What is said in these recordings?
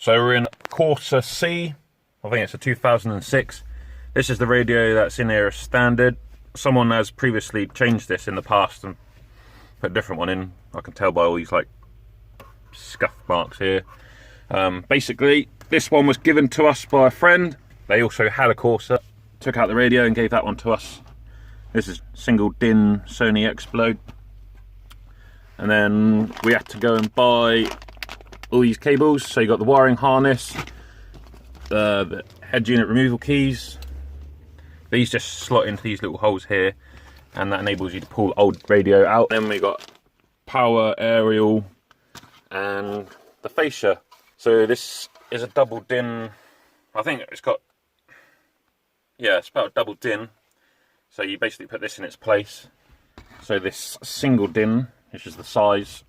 So we're in Corsa C, I think it's a 2006. This is the radio that's in here as standard. Someone has previously changed this in the past and put a different one in. I can tell by all these like scuff marks here. Basically, this one was given to us by a friend. They also had a Corsa, took out the radio and gave that one to us. This is single DIN Sony Explode. And then we had to go and buy all these cables. So you got the wiring harness, the head unit removal keys. These just slot into these little holes here, and that enables you to pull the old radio out. Then we got power, aerial, and the fascia. So this is a double DIN. I think it's got, yeah, it's about a double DIN. So you basically put this in its place. So this single DIN, which is the size,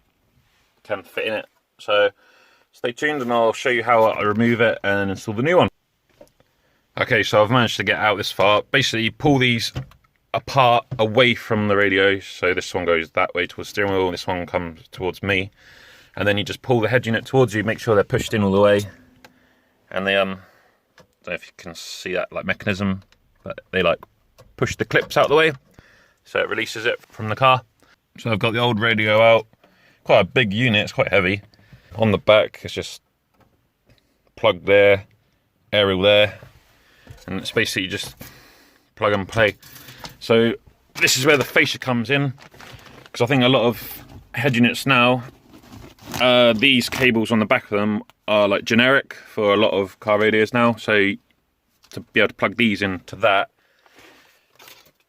can fit in it. So stay tuned and I'll show you how I remove it and install the new one. Okay, so I've managed to get out this far. Basically, you pull these apart away from the radio. So this one goes that way towards the steering wheel and this one comes towards me. And then you just pull the head unit towards you, make sure they're pushed in all the way. And they, I don't know if you can see that like mechanism, but they like push the clips out the way. So it releases it from the car. So I've got the old radio out. Quite a big unit, it's quite heavy. On the back, it's just plug there, aerial there. And it's basically just plug and play. So this is where the fascia comes in, because I think a lot of head units now, these cables on the back of them are like generic for a lot of car radios now. So to be able to plug these into that,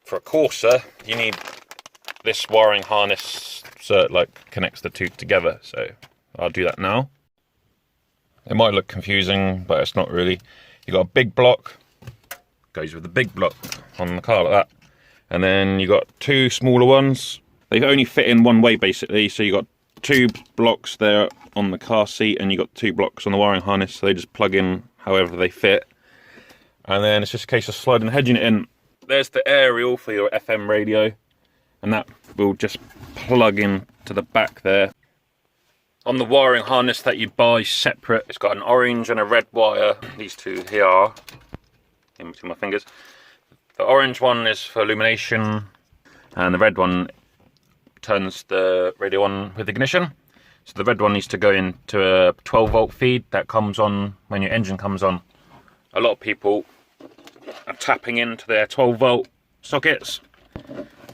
for a Corsa, you need this wiring harness so it like connects the two together. So I'll do that now. It might look confusing, but it's not really. You got a big block, goes with the big block on the car like that. And then you got two smaller ones. They only fit in one way basically. So you got two blocks there on the car seat and you got two blocks on the wiring harness. So they just plug in however they fit. And then it's just a case of sliding the head unit in. There's the aerial for your FM radio. And that will just plug in to the back there. On the wiring harness that you buy separate, it's got an orange and a red wire. These two here are in between my fingers. The orange one is for illumination, and the red one turns the radio on with ignition. So the red one needs to go into a 12-volt feed that comes on when your engine comes on. A lot of people are tapping into their 12-volt sockets.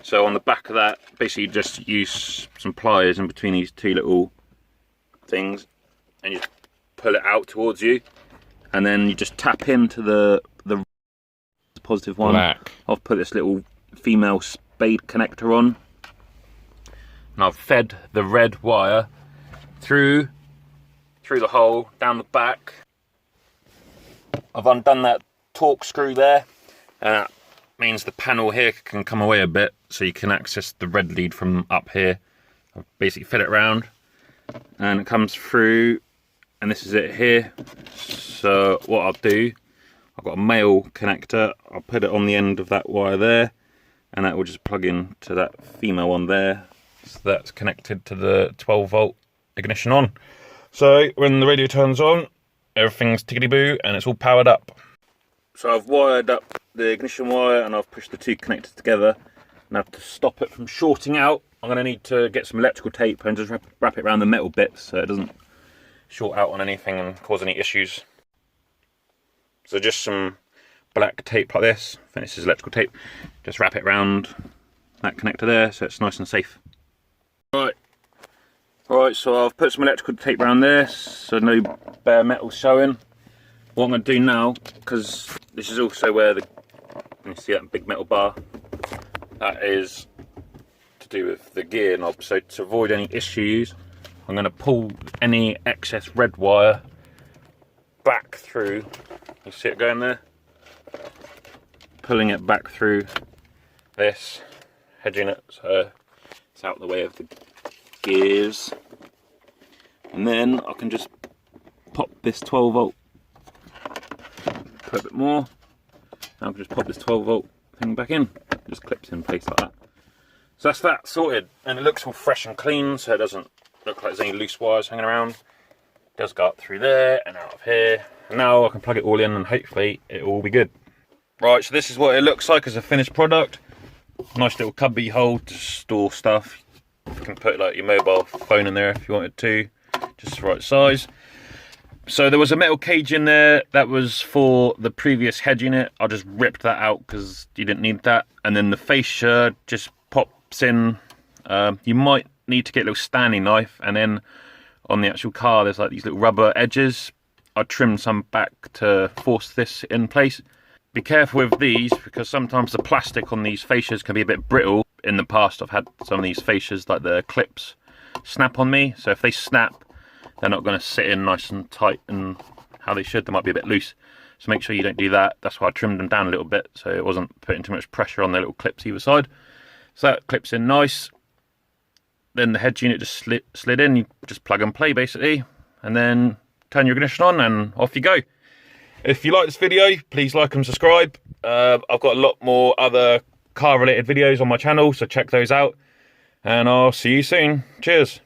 So on the back of that, basically you just use some pliers in between these two little things and you pull it out towards you, and then you just tap into the positive one. Black. I've put this little female spade connector on, and I've fed the red wire through the hole down the back. I've undone that torque screw there, and that means the panel here can come away a bit so you can access the red lead from up here. I've basically fed it round and it comes through, and this is it here. So what I'll do, I've got a male connector, I'll put it on the end of that wire there, and that will just plug in to that female one there. So that's connected to the 12-volt ignition on. So when the radio turns on, everything's tickety-boo and it's all powered up. So I've wired up the ignition wire and I've pushed the two connectors together. Now to stop it from shorting out, I'm going to need to get some electrical tape and just wrap it around the metal bits so it doesn't short out on anything and cause any issues. So just some black tape like this, I think this is electrical tape, just wrap it around that connector there so it's nice and safe. Right, so I've put some electrical tape around there so no bare metal showing. What I'm going to do now, because this is also where you see that big metal bar, that is to do with the gear knob. So to avoid any issues, I'm going to pull any excess red wire back through. You see it going there? Pulling it back through this head unit so it's out of the way of the gears. And then I can just pop this 12-volt, put a bit more. Now I can just pop this 12-volt thing back in. It just clips in place like that. So that's that sorted, and it looks all fresh and clean, so it doesn't look like there's any loose wires hanging around. does go up through there and out of here. And now I can plug it all in and hopefully it will be good. Right, so this is what it looks like as a finished product. Nice little cubby hole to store stuff. You can put like your mobile phone in there if you wanted to, just the right size. So there was a metal cage in there that was for the previous head unit. I just ripped that out because you didn't need that. And then the fascia just pops in. You might need to get a little Stanley knife, and then on the actual car there's like these little rubber edges. I trimmed some back to force this in place. Be careful with these because sometimes the plastic on these fascias can be a bit brittle. In the past I've had some of these fascias, like the clips, snap on me. So if they snap, they're not going to sit in nice and tight and how they should. They might be a bit loose. So make sure you don't do that. That's why I trimmed them down a little bit so it wasn't putting too much pressure on the little clips either side. So that clips in nice. Then the head unit just slid in. You just plug and play basically, and then turn your ignition on and off you go. If you like this video, please like and subscribe. I've got a lot more other car related videos on my channel, so check those out, and I'll see you soon. Cheers.